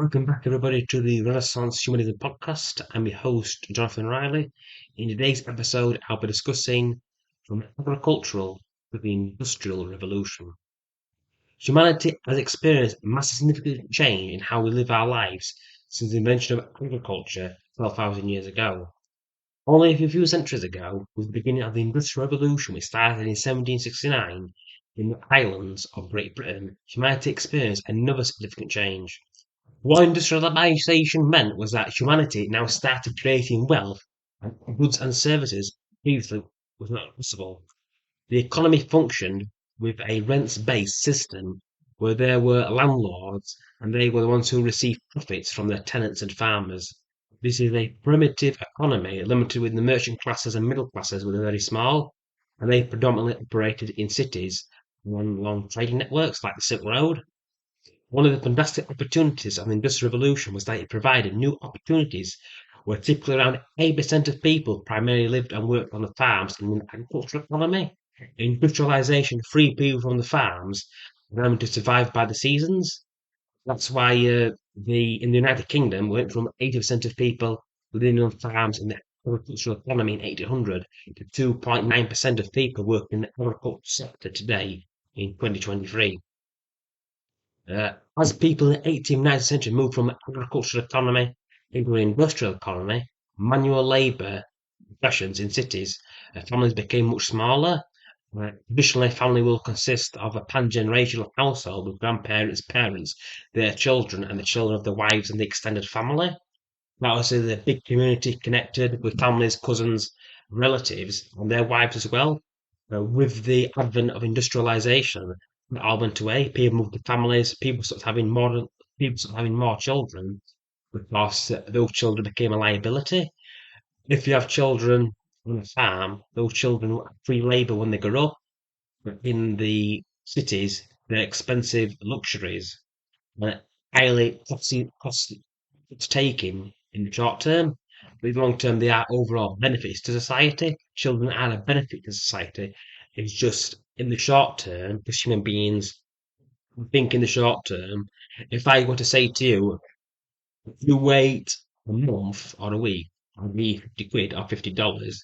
Welcome back, everybody, to the Renaissance Humanism podcast. I'm your host, Jonathan Riley. In today's episode, I'll be discussing from agricultural to the industrial revolution. Humanity has experienced massive significant change in how we live our lives since the invention of agriculture 12,000 years ago. Only a few centuries ago, with the beginning of the Industrial Revolution, which started in 1769 in the islands of Great Britain, humanity experienced another significant change. What industrialization meant was that humanity now started creating wealth and goods and services previously was not possible. The economy functioned with a rents-based system where there were landlords and they were the ones who received profits from their tenants and farmers. This is a primitive economy limited with the merchant classes and middle classes were very small, and they predominantly operated in cities along trading networks like the Silk Road. One of the fantastic opportunities of the Industrial Revolution was that it provided new opportunities where typically around 8% of people primarily lived and worked on the farms in an agricultural economy. Industrialization freed people from the farms and them to survive by the seasons. That's why in the United Kingdom we went from 80% of people living on farms in the agricultural economy in 1800 to 2.9% of people working in the agricultural sector today in 2023. As people in the 18th and 19th century moved from the agricultural economy into an industrial economy, manual labour professions in cities, families became much smaller. Traditionally, family will consist of a pan-generational household with grandparents, parents, their children, and the children of their wives and the extended family. That was a big community connected with families, cousins, relatives, and their wives as well. With the advent of industrialization, it all went away. People moved to families. People started having more children because those children became a liability. If you have children on a farm, those children are free labor when they grow up. But in the cities, they're expensive luxuries, highly cost taking in the short term. But in the long term, they are overall benefits to society. Children are a benefit to society. It's just in the short term, because human beings think in the short term. If I were to say to you, if you wait a month or a week, I'll give you 50 quid or $50,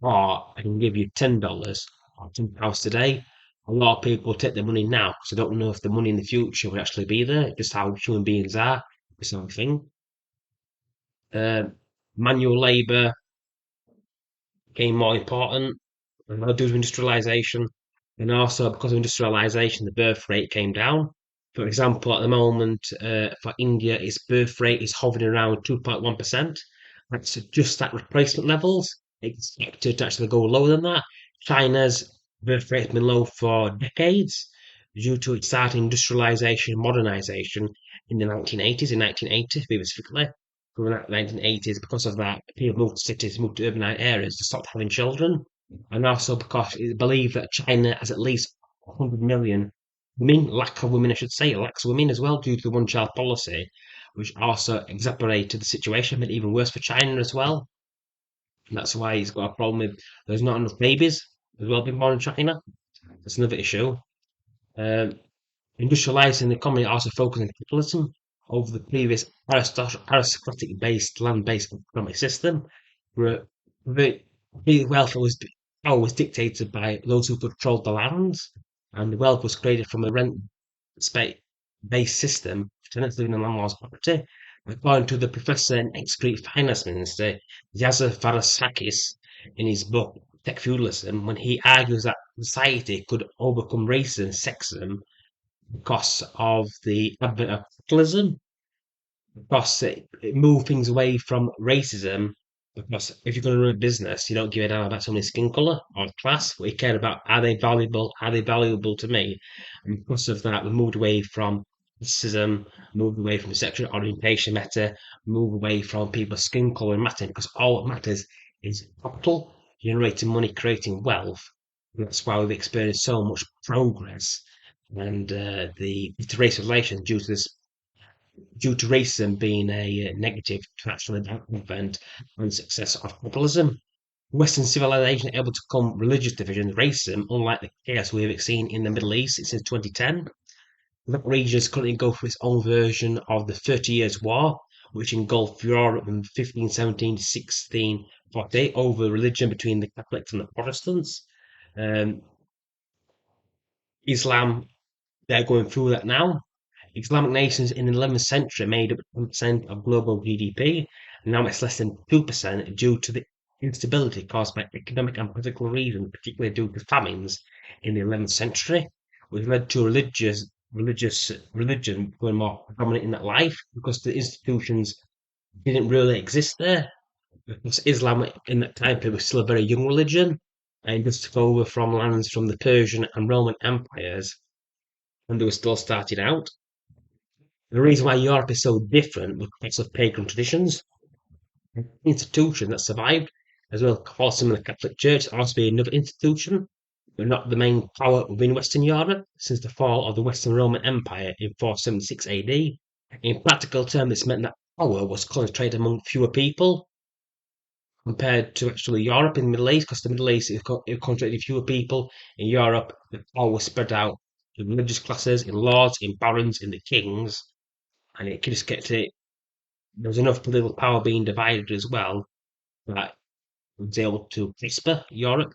or I can give you $10 or £10 today. A lot of people take the money now because they don't know if the money in the future will actually be there. Just how human beings are, this sort of thing. Manual labour became more important due to industrialisation, and also because of industrialisation, the birth rate came down. For example, at the moment, for India, its birth rate is hovering around 2.1%. That's just at replacement levels. It's expected to actually go lower than that. China's birth rate has been low for decades due to its starting industrialization, modernization in the 1980s, in 1980 specifically. From the 1980s, because of that, people moved to cities, moved to urban areas to stop having children. And also because it's believed that China has at least 100 million women, lack of women, I should say, lacks women as well due to the one child policy, which also exacerbated the situation, made it even worse for China as well. And that's why he's got a problem with there's not enough babies as well being born in China. That's another issue. Um, Industrializing the economy also focused on capitalism over the previous aristocratic based land based economic system, where the wealth was always dictated by those who controlled the lands, and the wealth was created from a rent based system, tenants living in landlord's property. According to the professor and ex-Greek finance minister Yazar Varoufakis in his book Tech Feudalism, when he argues that society could overcome racism and sexism because of the advent of capitalism, because it moved things away from racism. Because if you're going to run a business, you don't give a damn about someone's skin color or class. What you care about, are they valuable? Are they valuable to me? And because of that, we moved away from racism, moved away from sexual orientation matter, moved away from people's skin color matter, because all that matters is capital, generating money, creating wealth. And that's why we've experienced so much progress and the interracial relations due to racism being a negative to actually prevent and success of populism. Western civilization able to overcome religious divisions, racism, unlike the chaos we've seen in the Middle East since 2010. That region is currently going through its own version of the 30 Years' War, which engulfed Europe from 1517 to 1648 over religion between the Catholics and the Protestants. Um, Islam, they're going through that now. Islamic nations in the 11th century made up 10% of global GDP, and now it's less than 2% due to the instability caused by economic and political reasons, particularly due to famines in the 11th century, which led to religion going more predominant in that life because the institutions didn't really exist there. Because Islam in that time period was still a very young religion, and just took over from lands from the Persian and Roman empires, and they were still starting out. The reason why Europe is so different was because of pagan traditions. The institution that survived, as well, Catholicism and the Catholic Church, also be another institution, but not the main power within Western Europe since the fall of the Western Roman Empire in 476 AD. In practical terms, this meant that power was concentrated among fewer people compared to actually Europe in the Middle East, because the Middle East it concentrated fewer people. In Europe, the power was spread out in religious classes, in lords, in barons, in the kings, and it just gets it. There was enough political power being divided as well that it was able to prosper Europe.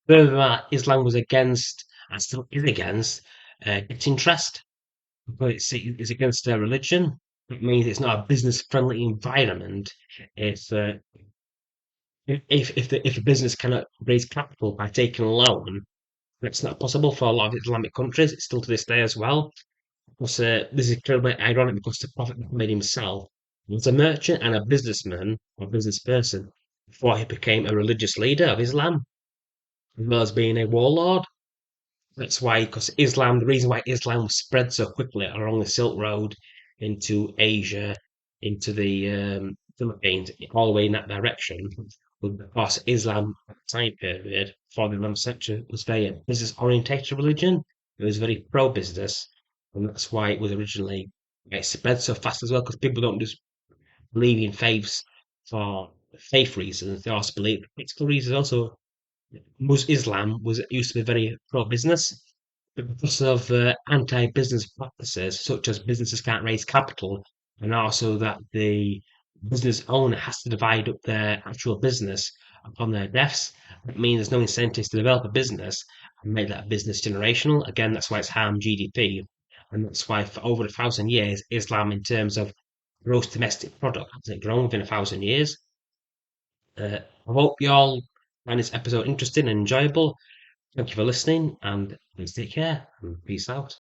Furthermore, Islam was against, and still is against, its interest, but it's against their religion. It means it's not a business-friendly environment. If if a business cannot raise capital by taking a loan, that's not possible for a lot of Islamic countries. It's still to this day as well. Because this is incredibly ironic because the Prophet Muhammad himself was a merchant and a businessman or business person before he became a religious leader of Islam, as well as being a warlord. That's why, because Islam, the reason why Islam spread so quickly along the Silk Road into Asia, into the Philippines, all the way in that direction, was because Islam at the time period, for the 11th century, was very business orientated religion. It was very pro business, and that's why it was originally it spread so fast as well. Because people don't just believe in faiths for faith reasons; they also believe for practical reasons. Also, Islam was used to be very pro-business, but because of anti-business practices, such as businesses can't raise capital, and also that the business owner has to divide up their actual business upon their deaths, that means there's no incentives to develop a business and make that business generational. Again, that's why it's harmed GDP, and that's why for over 1,000 years, Islam, in terms of gross domestic product, hasn't grown within 1,000 years. I hope you all find this episode interesting and enjoyable. Thank you for listening, and please take care and peace out.